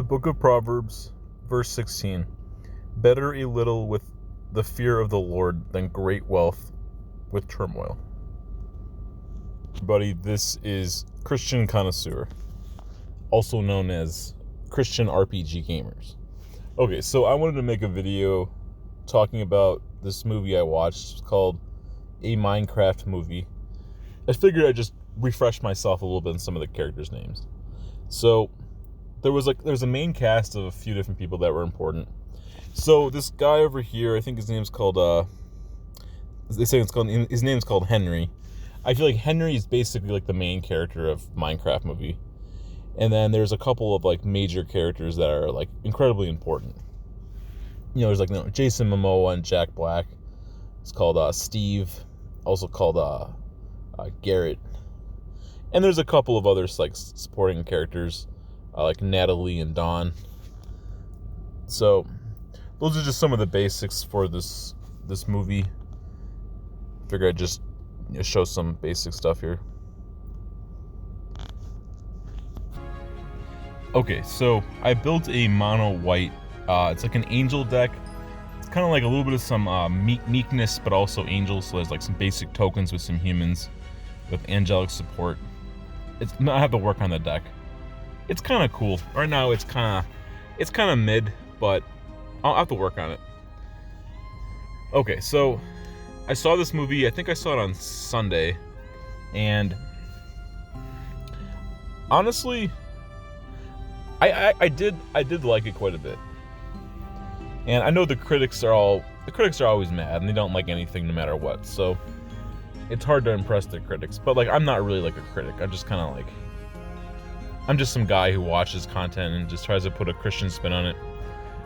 The book of Proverbs, verse 16. Better a little with the fear of the Lord than great wealth with turmoil. Buddy, this is Christian Connoisseur, also known as Christian RPG Gamers. Okay, so I wanted to make a video talking about this movie I watched. It's called A Minecraft Movie. I figured I'd just refresh myself a little bit on some of the characters' names. So there's a main cast of a few different people that were important. So this guy over here, I think his name's called his name's called Henry. I feel like Henry is basically like the main character of Minecraft Movie. And then there's a couple of like major characters that are like incredibly important. You know, there's like Jason Momoa and Jack Black. It's called Steve, also called Garrett. And there's a couple of others like supporting characters, like Natalie and Dawn. So those are just some of the basics for this movie. Figure I'd just show some basic stuff here. Okay, so I built a mono white. It's like an angel deck. It's kind of like a little bit of some meekness, but also angels. So there's like some basic tokens with some humans with angelic support. I have to work on the deck. It's kind of cool. Right now, it's kind of mid, but I'll have to work on it. Okay, so I saw this movie. I think I saw it on Sunday, and honestly, I did like it quite a bit. And I know the critics are always mad, and they don't like anything no matter what. So it's hard to impress the critics. But like, I'm not really like a critic. I'm just kind of like, I'm just some guy who watches content and just tries to put a Christian spin on it,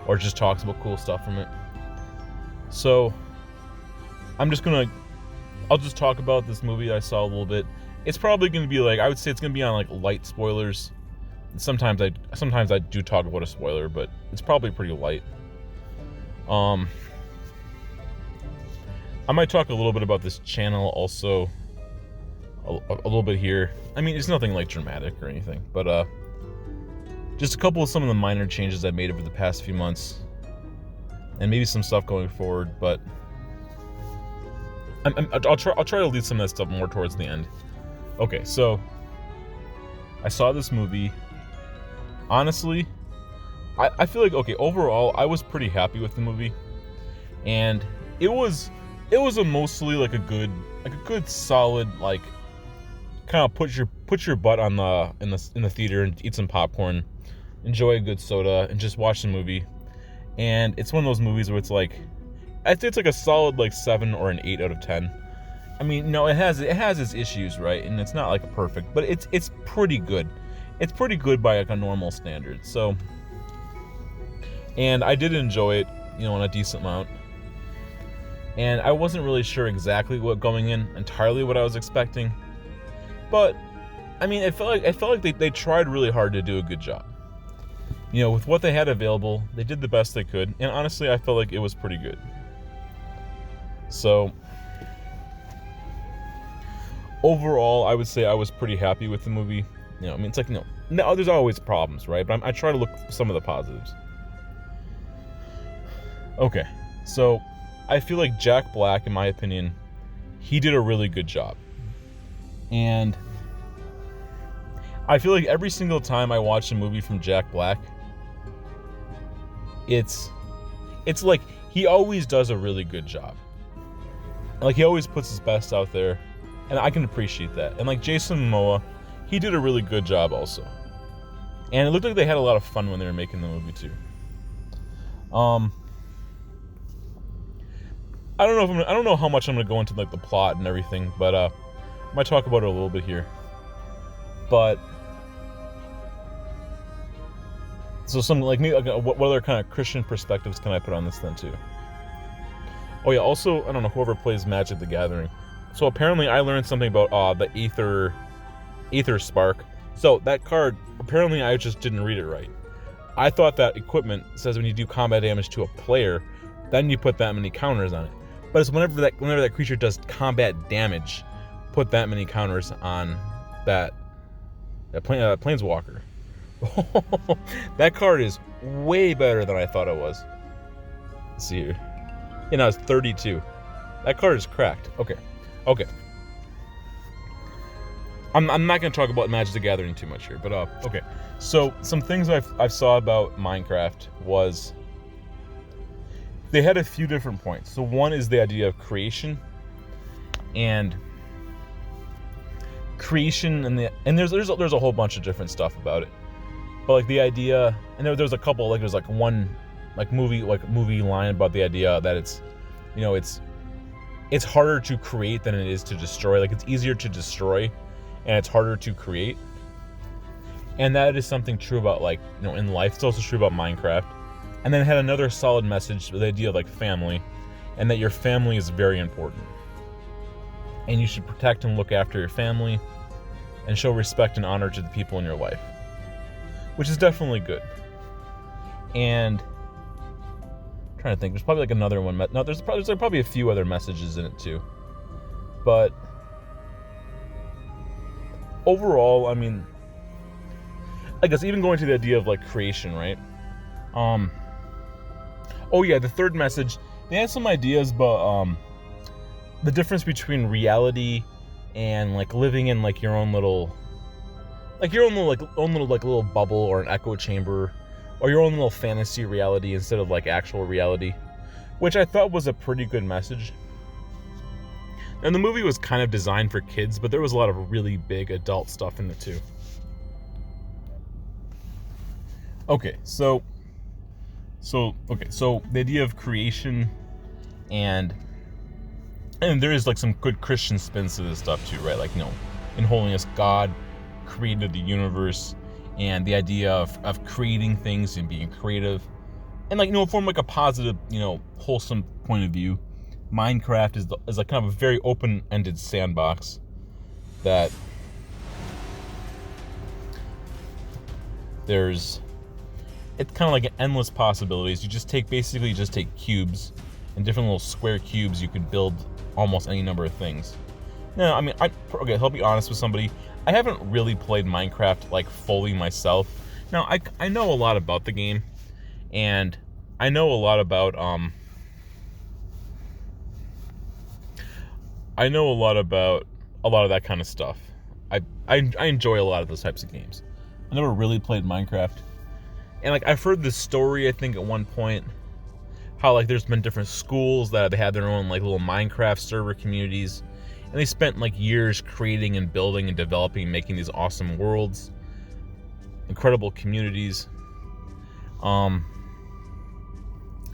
or just talks about cool stuff from it. So I'll just talk about this movie I saw a little bit. It's probably going to be like, I would say it's going to be on like light spoilers. Sometimes I do talk about a spoiler, but it's probably pretty light. I might talk a little bit about this channel also, a little bit here. I mean, it's nothing like dramatic or anything, but just a couple of some of the minor changes I've made over the past few months, and maybe some stuff going forward. But I'll try to lead some of that stuff more towards the end. Okay, so I saw this movie. Honestly, I feel like, okay, overall, I was pretty happy with the movie, and it was a mostly like a good solid, like, kind of put your butt on in the theater and eat some popcorn, enjoy a good soda, and just watch the movie. And it's one of those movies where it's like, I'd say it's like a solid like 7 or an 8 out of 10. I mean, no, it has its issues, right? And it's not like a perfect, but it's pretty good. It's pretty good by like a normal standard. So, and I did enjoy it, in a decent amount. And I wasn't really sure exactly entirely what I was expecting. But I mean, I felt like they tried really hard to do a good job. With what they had available, they did the best they could. And honestly, I felt like it was pretty good. So overall, I would say I was pretty happy with the movie. I mean, it's like, no, there's always problems, right? But I try to look for some of the positives. Okay, so I feel like Jack Black, in my opinion, he did a really good job. And I feel like every single time I watch a movie from Jack Black, it's like he always does a really good job. Like, he always puts his best out there, and I can appreciate that. And like Jason Momoa, he did a really good job also. And it looked like they had a lot of fun when they were making the movie too. I don't know how much I'm gonna go into like the plot and everything, but I might talk about it a little bit here. But so some like me, like, what other kind of Christian perspectives can I put on this then too? Oh yeah, also, I don't know, whoever plays Magic the Gathering. So apparently I learned something about the Aether Spark. So that card, apparently I just didn't read it right. I thought that equipment says when you do combat damage to a player, then you put that many counters on it. But it's whenever that creature does combat damage, put that many counters on that planeswalker. That card is way better than I thought it was. Let's see here. Yeah, no, it's 32. That card is cracked. Okay. I'm not going to talk about Magic the Gathering too much here, but okay. So some things I've saw about Minecraft was they had a few different points. So one is the idea of creation, and there's a whole bunch of different stuff about it. But like the idea, and there's a couple, like there's like one movie line about the idea that it's harder to create than it is to destroy. Like it's easier to destroy and it's harder to create. And that is something true about in life. It's also true about Minecraft. And then it had another solid message, the idea of like family, and that your family is very important. And you should protect and look after your family and show respect and honor to the people in your life, which is definitely good. And I'm trying to think, there's probably like another one. No, there's probably a few other messages in it too. But overall, I mean, I guess even going to the idea of like creation, right? Oh yeah, the third message, they had some ideas, but the difference between reality and like living in like your own little little bubble or an echo chamber, or your own little fantasy reality instead of like actual reality, which I thought was a pretty good message. And the movie was kind of designed for kids, but there was a lot of really big adult stuff in it too. Okay, so the idea of creation, and there is like some good Christian spins to this stuff too, right? Like, in holiness, God created the universe, and the idea of creating things and being creative, and from like a positive, wholesome point of view. Minecraft is like kind of a very open-ended sandbox that it's kind of like endless possibilities. You just take cubes and different little square cubes. You could build almost any number of things. Now, I mean, I'll be honest with somebody. I haven't really played Minecraft like fully myself. Now, I know a lot about the game, and I know a lot about a lot of that kind of stuff. I enjoy a lot of those types of games. I never really played Minecraft. And like I've heard this story, I think at one point, how like there's been different schools that they had their own like little Minecraft server communities, and they spent like years creating and building and developing and making these awesome worlds, incredible communities. And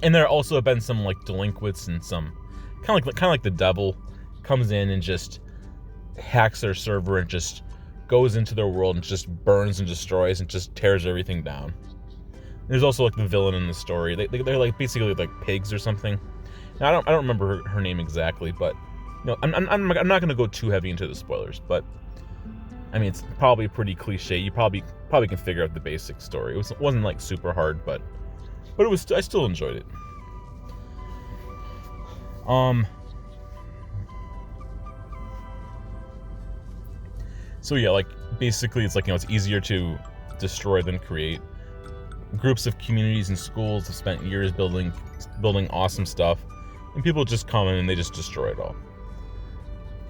there also have been some like delinquents and some kind of like the devil comes in and just hacks their server and just goes into their world and just burns and destroys and just tears everything down. There's also like the villain in the story. They're like basically like pigs or something. Now I don't remember her name exactly, but I'm not gonna go too heavy into the spoilers. But I mean, it's probably pretty cliche. You probably can figure out the basic story. It wasn't like super hard, but it was. I still enjoyed it. So yeah, like basically it's like it's easier to destroy than create. Groups of communities and schools have spent years building awesome stuff, and people just come in and they just destroy it all.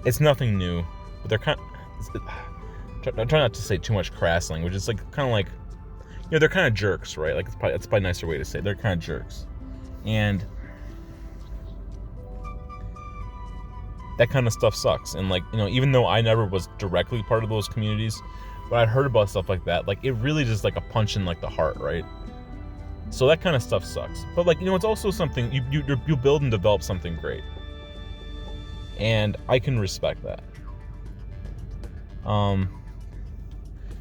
It's nothing new, but they're kind of, I try not to say too much crass language. It's like kind of like, they're kind of jerks, right? Like it's probably a nicer way to say it. They're kind of jerks, and that kind of stuff sucks. And like, even though I never was directly part of those communities, but I heard about stuff like that, like it really just like a punch in like the heart, right? So that kind of stuff sucks. But like, it's also something you build and develop something great, and I can respect that.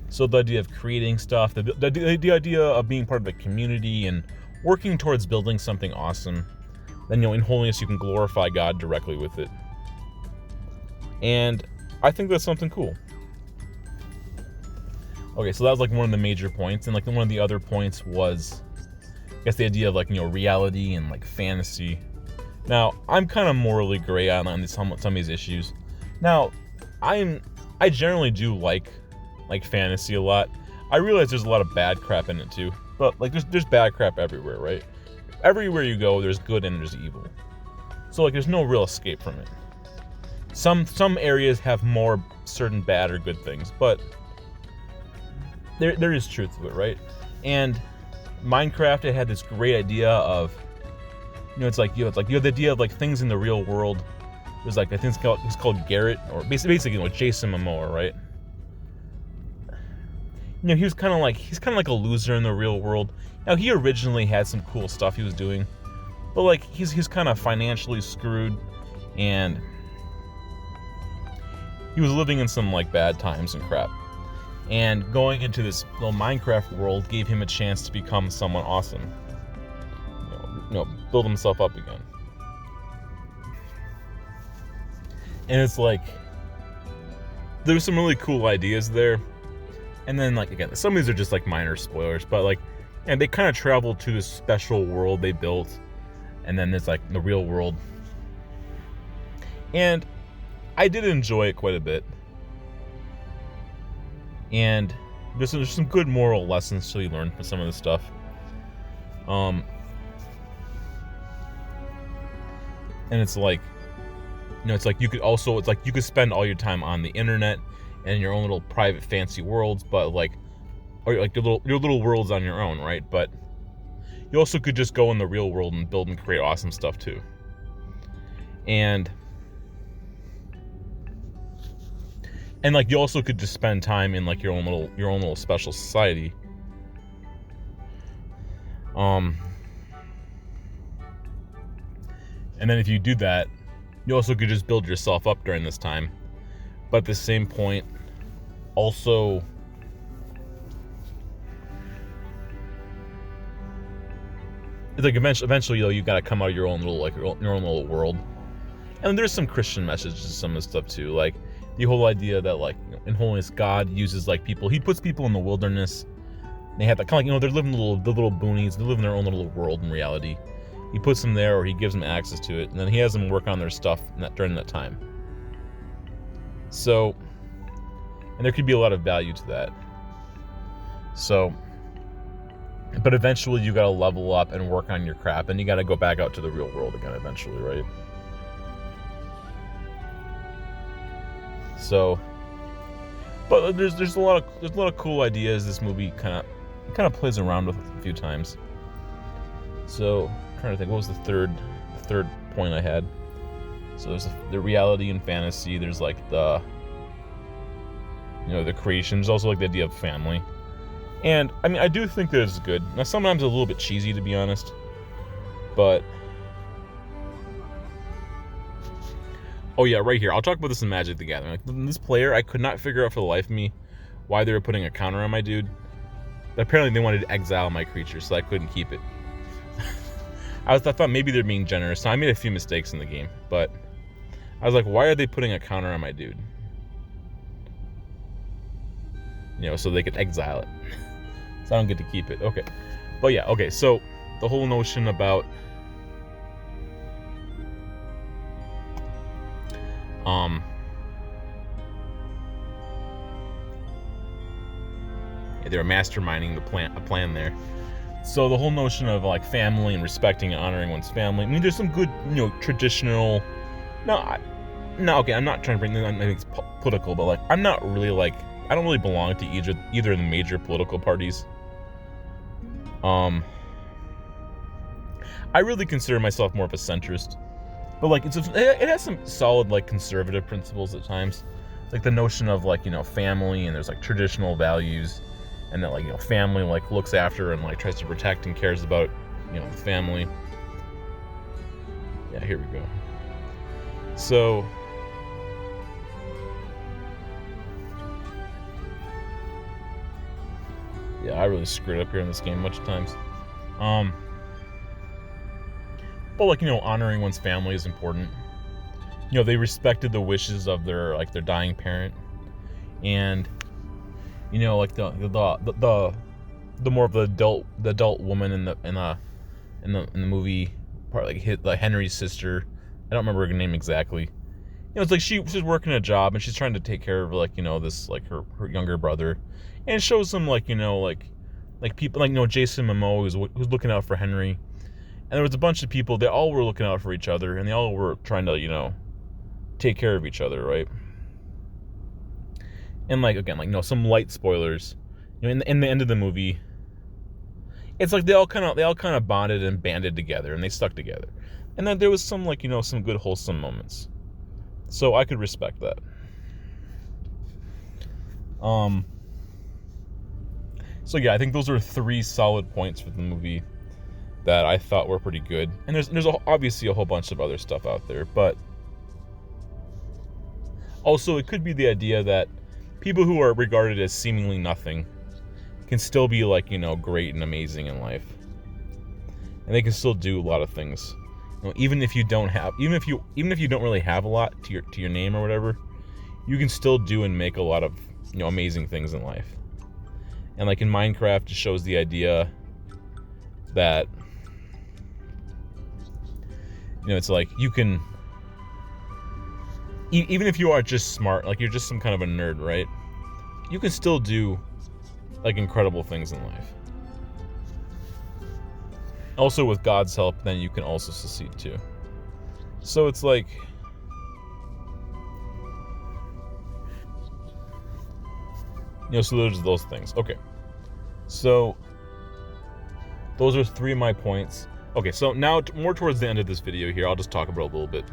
So the idea of creating stuff, the idea of being part of a community and working towards building something awesome, then in holiness you can glorify God directly with it, and I think that's something cool. Okay, so that was like one of the major points, and like one of the other points was, I guess, the idea of like reality and like fantasy. Now I'm kind of morally gray on some of these issues. Now I generally do like fantasy a lot. I realize there's a lot of bad crap in it too, but like there's bad crap everywhere, right? Everywhere you go, there's good and there's evil. So like there's no real escape from it. Some areas have more certain bad or good things, but there is truth to it, right? And Minecraft, it had this great idea of, it's like you have the idea of like things in the real world. There's like I think it's called Garrett, or basically Jason Momoa, right? He's kind of like a loser in the real world. Now he originally had some cool stuff he was doing, but like he's kind of financially screwed, and he was living in some like bad times and crap. And going into this little Minecraft world gave him a chance to become someone awesome. Build himself up again. And it's like there's some really cool ideas there. And then like again, some of these are just like minor spoilers, but like, and they kind of travel to this special world they built, and then there's like the real world. And I did enjoy it quite a bit. And there's some good moral lessons to be learned from some of this stuff. And it's like, it's like you could spend all your time on the internet and in your own little private fancy worlds, but like, or like your little worlds on your own, right? But you also could just go in the real world and build and create awesome stuff too. And like you also could just spend time in like your own little special society. And then if you do that, you also could just build yourself up during this time. But at the same point, also it's like eventually you gotta come out of your own little world. And there's some Christian messages to some of this stuff too, like the whole idea that like in holiness God uses like people. He puts people in the wilderness. They have that kind of like they're living the little boonies. They live in their own little world in reality. He puts them there, or he gives them access to it, and then he has them work on their stuff during that time. So, and there could be a lot of value to that. So, but eventually you gotta level up and work on your crap, and you gotta go back out to the real world again eventually, right? So, but there's a lot of cool ideas this movie kind of plays around with a few times. So, I'm trying to think, what was the third point I had? So there's the reality and fantasy. There's like the creation. There's also like the idea of family. And I mean, I do think that it's good. Now sometimes a little bit cheesy, to be honest, but oh yeah, right here. I'll talk about this in Magic the Gathering. Like this player, I could not figure out for the life of me why they were putting a counter on my dude. But apparently they wanted to exile my creature, so I couldn't keep it. I thought maybe they're being generous. So I made a few mistakes in the game, but I was like, why are they putting a counter on my dude? So they could exile it. So I don't get to keep it. Okay. But yeah, okay, so the whole notion about they were masterminding a plan there. So the whole notion of like family and respecting and honoring one's family. I mean, there's some good, traditional. Okay, I'm not trying to bring anything political, but like I'm not really like I don't really belong to either of the major political parties. I really consider myself more of a centrist, but like it has some solid like conservative principles at times, like the notion of like family, and there's like traditional values. And that like family like looks after and like tries to protect and cares about the family. Yeah, here we go. So yeah, I really screwed up here in this game a bunch of times. But like honoring one's family is important. They respected the wishes of their dying parent, and like the more of the adult woman in the movie part, like Henry's sister. I don't remember her name exactly. it's like she's working a job and she's trying to take care of like, this like her younger brother, and it shows some like, like people like, Jason Momoa who's looking out for Henry, and there was a bunch of people. They all were looking out for each other, and they all were trying to take care of each other, right? And like again, like some light spoilers, in the end of the movie, it's like they all kind of bonded and banded together, and they stuck together, and then there was some like some good wholesome moments, so I could respect that. So yeah, I think those are 3 solid points for the movie that I thought were pretty good, and there's obviously a whole bunch of other stuff out there, but also it could be the idea that people who are regarded as seemingly nothing can still be like, great and amazing in life. And they can still do a lot of things. Even if you don't really have a lot to your name or whatever, you can still do and make a lot of, amazing things in life. And like in Minecraft, it shows the idea that, it's like you can, even if you are just smart, like you're just some kind of a nerd, right? You can still do like incredible things in life. Also, with God's help, then you can also succeed too. So it's like, so there's those things. Okay. So those are 3 of my points. Okay, so now more towards the end of this video here, I'll just talk about a little bit.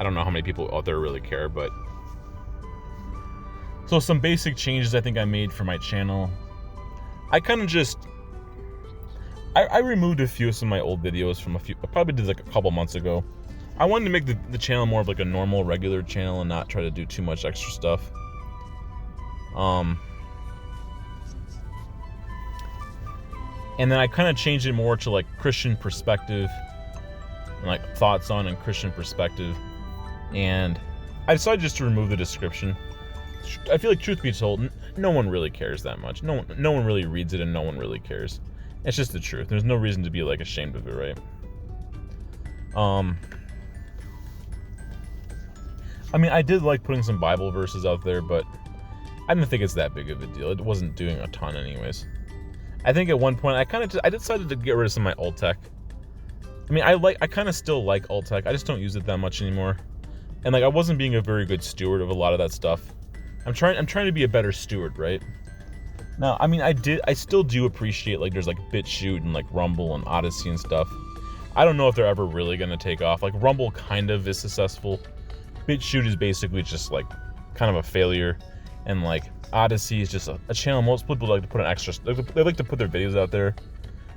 I don't know how many people out there really care, but so some basic changes I think I made for my channel. I kind of just I removed a few of some of my old videos from I probably did like a couple months ago. I wanted to make the channel more of like a normal, regular channel and not try to do too much extra stuff. And then I kind of changed it more to like Christian perspective and like thoughts on and Christian perspective. And I decided just to remove the description. I feel like, truth be told, no one really cares that much. No one really reads it, and no one really cares. It's just the truth. There's no reason to be like ashamed of it, right? I mean, I did like putting some Bible verses out there, but I didn't think it's that big of a deal. It wasn't doing a ton anyways. I think at one point I decided to get rid of some of my alt tech. I mean, I kind of still like alt tech. I just don't use it that much anymore. And like I wasn't being a very good steward of a lot of that stuff. I'm trying to be a better steward, right? Now, I mean, I still do appreciate like there's like BitChute and like Rumble and Odyssey and stuff. I don't know if they're ever really gonna take off. Like Rumble kind of is successful. BitChute is basically just like kind of a failure, and like Odyssey is just a channel most people like to put an extra. They like to put their videos out there.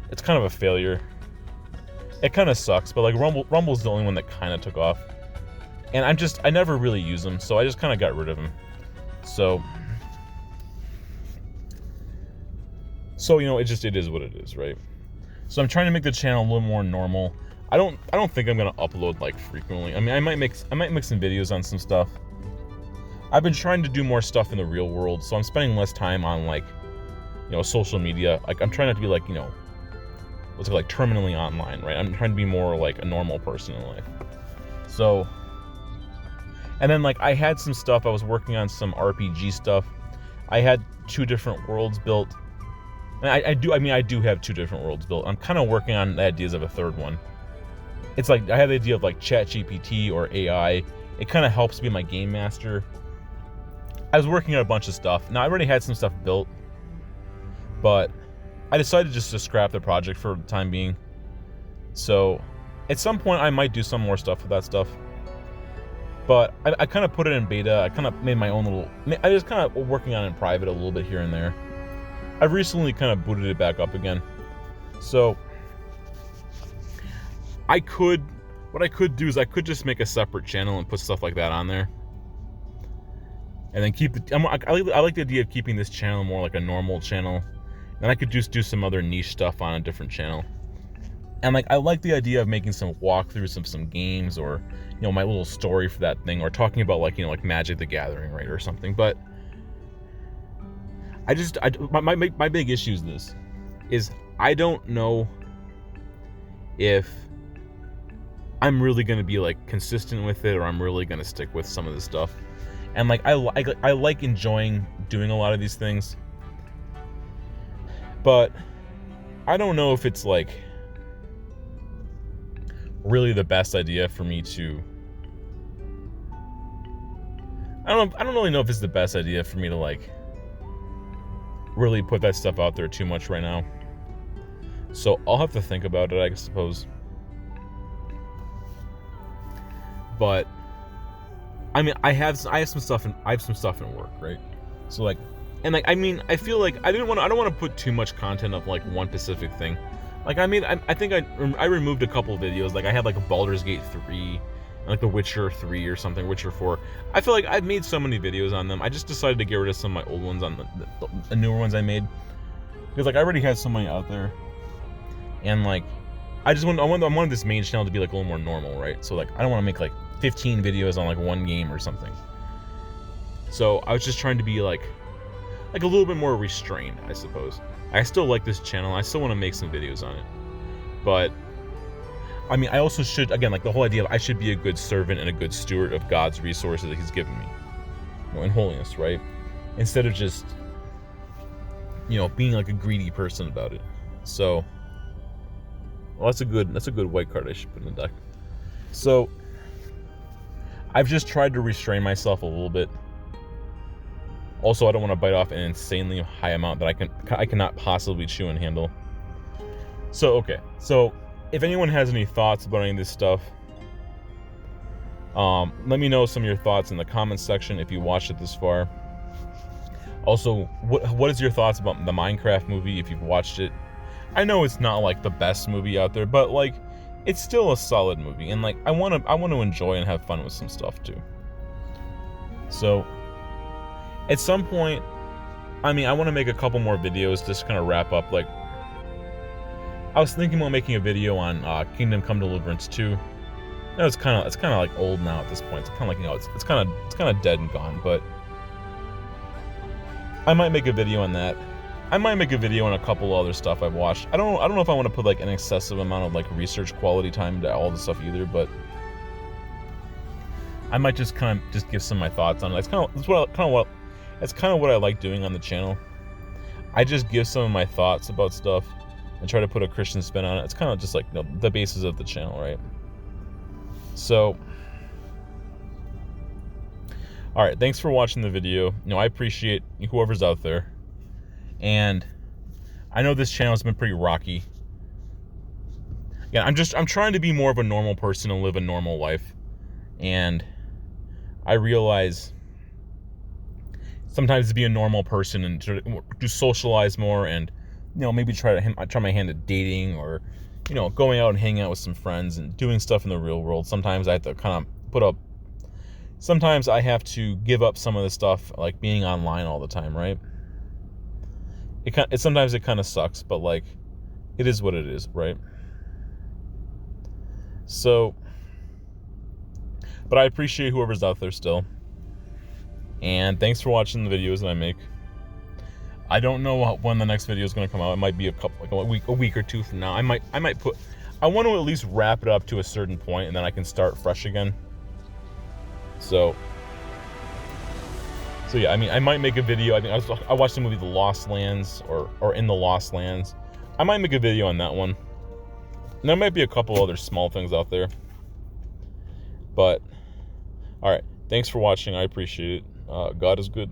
It's kind of a failure. It kind of sucks, but like Rumble's the only one that kind of took off, and I never really use them, so I just kind of got rid of them. So it is what it is, right? So I'm trying to make the channel a little more normal. I don't think I'm gonna upload like frequently. I mean, I might make some videos on some stuff. I've been trying to do more stuff in the real world, so I'm spending less time on like, social media. Like I'm trying not to be like, what's it like terminally online, right? I'm trying to be more like a normal person in life. So, and then like I had some stuff. I was working on some RPG stuff. I had 2 different worlds built. And I do have 2 different worlds built. I'm kind of working on the ideas of a 3rd one. It's like I have the idea of like ChatGPT or AI. It kind of helps be my game master. I was working on a bunch of stuff. Now I already had some stuff built, but I decided just to scrap the project for the time being. So at some point I might do some more stuff with that stuff. But I kind of put it in beta. I kind of made my own little. I was kind of working on it in private a little bit here and there. I've recently kind of booted it back up again. So what I could do is I could just make a separate channel and put stuff like that on there. And then I like the idea of keeping this channel more like a normal channel. And I could just do some other niche stuff on a different channel. And like I like the idea of making some walkthroughs of some games, or my little story for that thing, or talking about like like Magic the Gathering, right, or something. But my big issue is I don't know if I'm really gonna be like consistent with it, or I'm really gonna stick with some of this stuff. And like I like enjoying doing a lot of these things, but I don't know if it's like really the best idea for me to. I don't really know if it's the best idea for me to like really put that stuff out there too much right now. So I'll have to think about it, I suppose. But I mean, I have some stuff in work, right? So like, and like, I mean, I feel like I don't want to put too much content of like one specific thing. Like, I mean, I think I removed a couple of videos. Like, I had like a Baldur's Gate 3, and like The Witcher 3 or something, Witcher 4. I feel like I've made so many videos on them. I just decided to get rid of some of my old ones on the newer ones I made, because like I already had so many out there, and like I wanted this main channel to be like a little more normal, right? So like I don't want to make like 15 videos on like one game or something. So I was just trying to be like a little bit more restrained, I suppose. I still like this channel. I still want to make some videos on it. But I mean, I also should, again, like the whole idea of I should be a good servant and a good steward of God's resources that he's given me, you know, in holiness, right? Instead of just, you know, being like a greedy person about it. So, well, that's a good white card I should put in the deck. So I've just tried to restrain myself a little bit. Also, I don't want to bite off an insanely high amount that I cannot possibly chew and handle. So, okay. So, if anyone has any thoughts about any of this stuff, let me know some of your thoughts in the comments section if you watched it this far. Also, what is your thoughts about the Minecraft movie if you've watched it? I know it's not like the best movie out there, but like it's still a solid movie, and like I want to enjoy and have fun with some stuff too. So at some point, I mean, I want to make a couple more videos just kind of wrap up. Like I was thinking about making a video on Kingdom Come Deliverance 2. No, it's kind of like old now at this point. It's kind of like, you know, it's kind of dead and gone, but I might make a video on that. I might make a video on a couple other stuff I've watched. I don't know if I want to put like an excessive amount of like research quality time into all the stuff either, but I might just kind of give some of my thoughts on it. That's kind of what I like doing on the channel. I just give some of my thoughts about stuff and try to put a Christian spin on it. It's kind of just like, you know, the basis of the channel, right? So, all right, thanks for watching the video. You know, I appreciate whoever's out there. And I know this channel has been pretty rocky. Yeah, I'm trying to be more of a normal person and live a normal life. And I realize sometimes to be a normal person and to socialize more, and you know, maybe try my hand at dating, or you know, going out and hanging out with some friends and doing stuff in the real world. Sometimes I have to kind of sometimes I have to give up some of the stuff, like being online all the time, right? Sometimes it kind of sucks, but like it is what it is, right? So, but I appreciate whoever's out there still. And thanks for watching the videos that I make. I don't know when the next video is going to come out. It might be a week or two from now. I want to at least wrap it up to a certain point, and then I can start fresh again. So yeah, I mean, I might make a video. I think I watched the movie The Lost Lands, or In the Lost Lands. I might make a video on that one. And there might be a couple other small things out there. But all right, thanks for watching. I appreciate it. God is good.